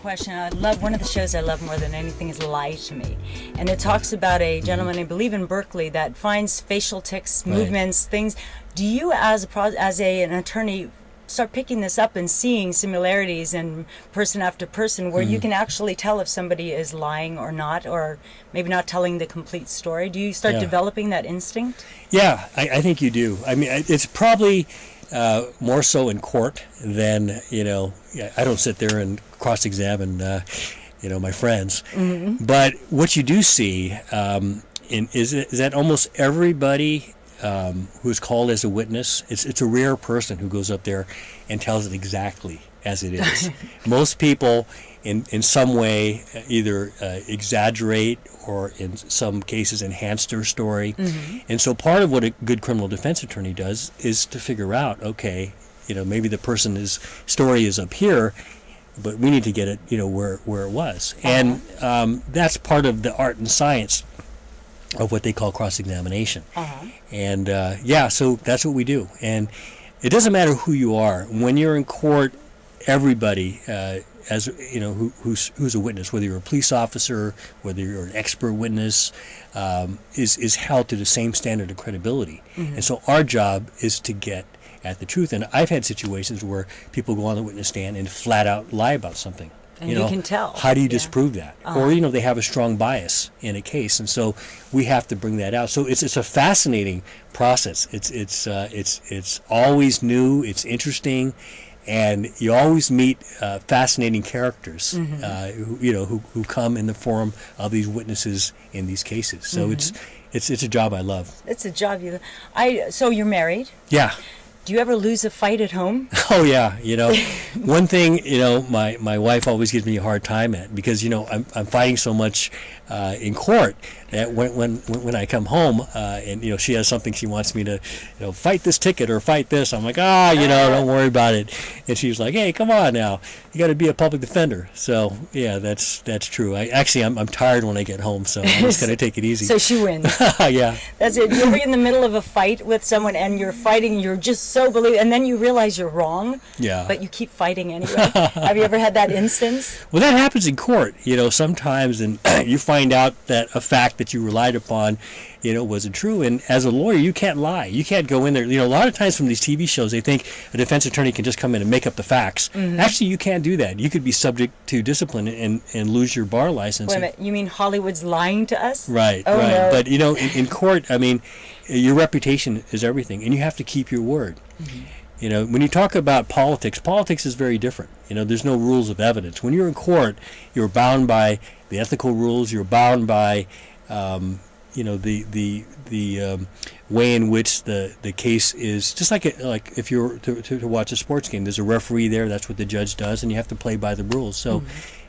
question. I love one of the shows I love more than anything is Lie to Me, and it talks about a gentleman I believe in Berkeley that finds facial tics, movements, things. Do you, as an attorney, start picking this up and seeing similarities in person after person, where you can actually tell if somebody is lying or not, or maybe not telling the complete story? Do you start developing that instinct? Yeah, I think you do. I mean, it's probably more so in court than, you know, I don't sit there and cross-examine, you know, my friends. But what you do see is that almost everybody who's called as a witness, it's a rare person who goes up there and tells it exactly as it is. Most people in some way either exaggerate or in some cases enhance their story. And so part of what a good criminal defense attorney does is to figure out, okay, you know, maybe the person's story is up here, but we need to get it, you know, where it was. And that's part of the art and science of what they call cross-examination. And yeah, so that's what we do. And it doesn't matter who you are. When you're in court, everybody, as you know, who's a witness, whether you're a police officer, whether you're an expert witness, is held to the same standard of credibility. And so our job is to get at the truth. And I've had situations where people go on the witness stand and flat out lie about something. And you can tell. How do you disprove that? Or, you know, they have a strong bias in a case, and so we have to bring that out. So it's a fascinating process. It's always new. It's interesting, and you always meet fascinating characters, who come in the form of these witnesses in these cases. So it's a job I love. It's a job you. So you're married? Yeah. Do you ever lose a fight at home? Oh yeah, you know, one thing, you know, my wife always gives me a hard time at, because, you know, I'm fighting so much in court that when I come home and, you know, she has something she wants me to, you know, fight this ticket or fight this, I'm like, you know, don't worry about it. And she's like, hey, come on now, you got to be a public defender. So yeah, that's true. I'm tired when I get home, so I'm just gonna take it easy. So she wins. Yeah. That's it. You're in the middle of a fight with someone and you're fighting, you're just so and then you realize you're wrong. Yeah. But you keep fighting anyway. Have you ever had that instance? Well, that happens in court, you know, sometimes, and you find out that a fact that you relied upon, you know, wasn't true. And as a lawyer, you can't lie. You can't go in there. You know, a lot of times from these TV shows, they think a defense attorney can just come in and make up the facts. Actually, you can't do that. You could be subject to discipline and lose your bar license. Wait a minute. You mean Hollywood's lying to us? Right, right. No. But, you know, in court, I mean, your reputation is everything, and you have to keep your word. You know, when you talk about politics is very different. You know, there's no rules of evidence. When you're in court, you're bound by the ethical rules. You're bound by, you know, the way in which the case is. Just like if you're to watch a sports game, there's a referee there. That's what the judge does, and you have to play by the rules. So,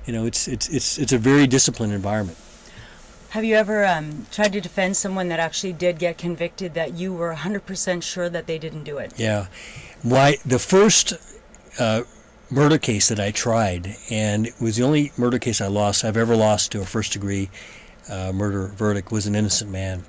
you know, it's a very disciplined environment. Have you ever tried to defend someone that actually did get convicted that you were 100% sure that they didn't do it? Yeah. The first murder case that I tried, and it was the only murder case I've ever lost to a first-degree murder verdict, was an innocent man.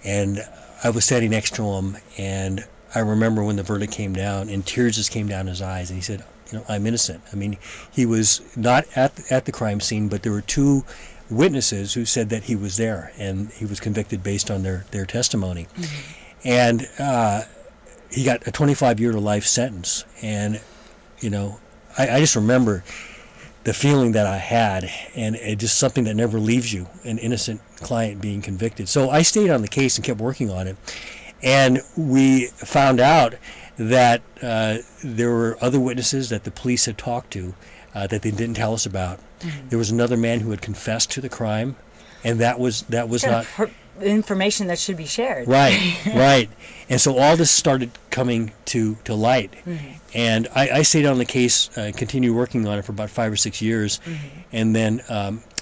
And I was standing next to him, and I remember when the verdict came down, and tears just came down his eyes, and he said, you know, I'm innocent. I mean, he was not at the crime scene, but there were two witnesses who said that he was there, and he was convicted based on their testimony. And he got a 25-year to life sentence. And, you know, I just remember the feeling that I had, and it just something that never leaves you, an innocent client being convicted. So I stayed on the case and kept working on it, and we found out that there were other witnesses that the police had talked to that they didn't tell us about. There was another man who had confessed to the crime, and that was not information that should be shared. Right, right. And so all this started coming to light, and I stayed on the case, continued working on it for about 5 or 6 years, and then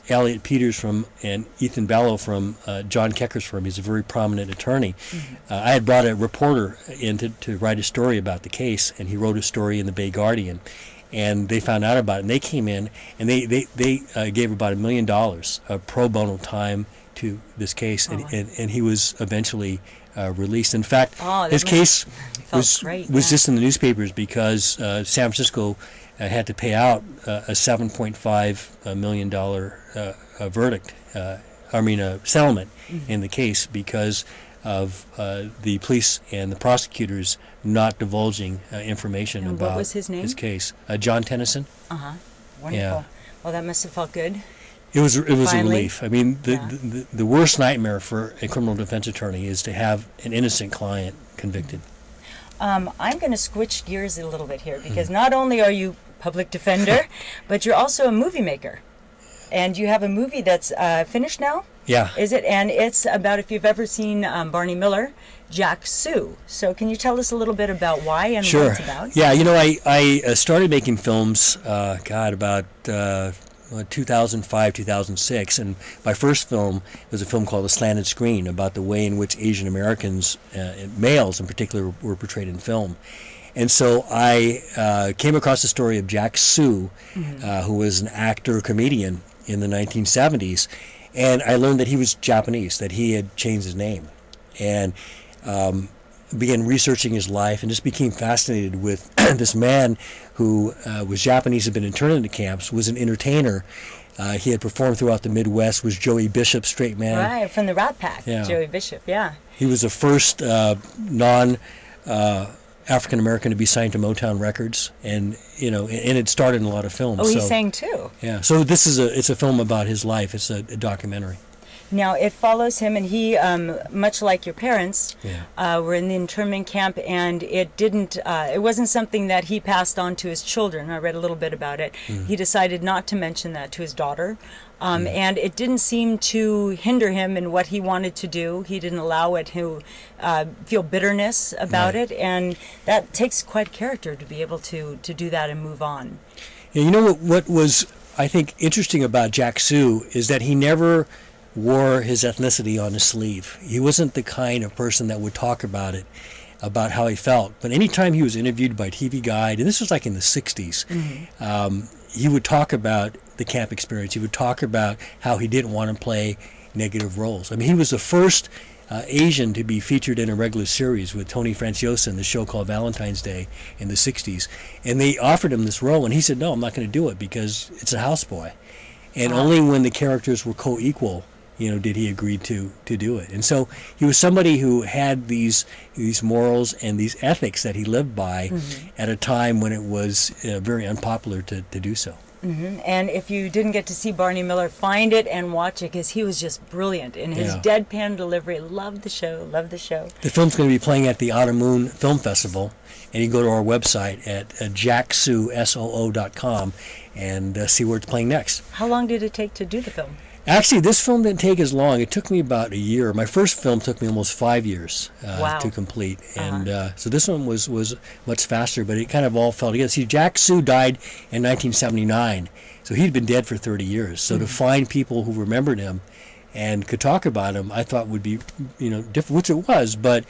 Elliot Peters and Ethan Bellow from John Kecker's firm. He's a very prominent attorney. I had brought a reporter in to write a story about the case, and he wrote a story in the Bay Guardian. And they found out about it, and they came in, and they gave about $1 million of pro bono time to this case, and he was eventually released. In fact, Oh, his that case felt great, was yeah. just in the newspapers because San Francisco had to pay out a $7.5 million verdict, a settlement in the case because of the police and the prosecutors not divulging information And about what was his name? case. John Tennyson. Wonderful. Yeah. Well, that must have felt good. It was a Finally. relief. I mean, Yeah. the worst nightmare for a criminal defense attorney is to have an innocent client convicted. I'm going to switch gears a little bit here because not only are you public defender, but you're also a movie maker. And you have a movie that's finished now? Yeah. Is it? And it's about, if you've ever seen Barney Miller, Jack Soo. So can you tell us a little bit about why and Sure. what it's about? Yeah, you know, I started making films, about 2005, 2006, and my first film was a film called The Slanted Screen about the way in which Asian Americans, males in particular, were portrayed in film. And so I came across the story of Jack Soo, who was an actor, comedian in the 1970s, and I learned that he was Japanese, that he had changed his name, and began researching his life and just became fascinated with this man who was Japanese, had been interned into camps, was an entertainer. He had performed throughout the Midwest, was Joey Bishop, straight man. Right, from the Rat Pack, Yeah. Joey Bishop, yeah. He was the first African American to be signed to Motown Records, and and it started in a lot of films. Oh, he so, sang too. Yeah, so it's a film about his life. It's a documentary. Now, it follows him, and he, much like your parents, were in the internment camp, and it wasn't something that he passed on to his children. I read a little bit about it. He decided not to mention that to his daughter, and it didn't seem to hinder him in what he wanted to do. He didn't allow it to feel bitterness about it, and that takes quite character to be able to do that and move on. Yeah, you know what was, I think, interesting about Jack Soo is that he never wore his ethnicity on his sleeve. He wasn't the kind of person that would talk about it, about how he felt. But anytime he was interviewed by TV Guide, and this was like in the 60s, he would talk about the camp experience. He would talk about how he didn't want to play negative roles. I mean, he was the first Asian to be featured in a regular series with Tony Franciosa in the show called Valentine's Day in the 60s. And they offered him this role, and he said, no, I'm not going to do it because it's a houseboy. And only when the characters were co-equal, did he agree to do it. And so he was somebody who had these morals and these ethics that he lived by at a time when it was very unpopular to do so. And if you didn't get to see Barney Miller, find it and watch it because he was just brilliant in his deadpan delivery. Loved the show, loved the show. The film's going to be playing at the Autumn Moon Film Festival, and you can go to our website at jacksoo.com and see where it's playing next. How long did it take to do the film? Actually, this film didn't take as long. It took me about a year. My first film took me almost 5 years to complete. And so this one was much faster, but it kind of all fell together. See, Jack Soo died in 1979, so he'd been dead for 30 years. So to find people who remembered him and could talk about him, I thought would be, different, which it was. But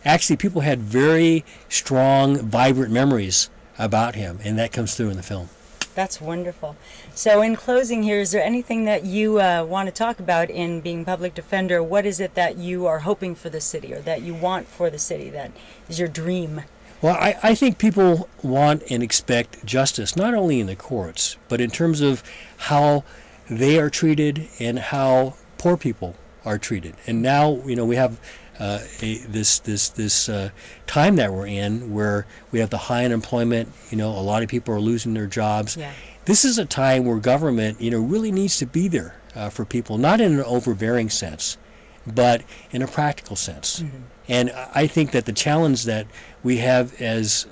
actually, people had very strong, vibrant memories about him, and that comes through in the film. That's wonderful. So in closing here, is there anything that you want to talk about in being public defender? What is it that you are hoping for the city or that you want for the city that is your dream? Well, I think people want and expect justice, not only in the courts, but in terms of how they are treated and how poor people are treated. And now, we have this time that we're in where we have the high unemployment. A lot of people are losing their jobs. Yeah. This is a time where government, really needs to be there for people, not in an overbearing sense, but in a practical sense. And I think that the challenge that we have as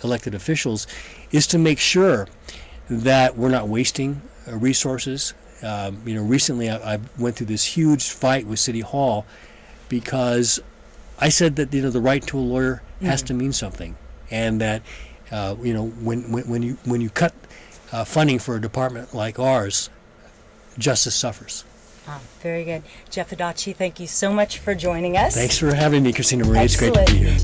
elected officials is to make sure that we're not wasting resources. Recently I went through this huge fight with City Hall because I said that the right to a lawyer has to mean something, and that when you cut funding for a department like ours, justice suffers. Very good. Jeff Adachi, thank you so much for joining us. Thanks for having me, Christina Marie. It's great to be here.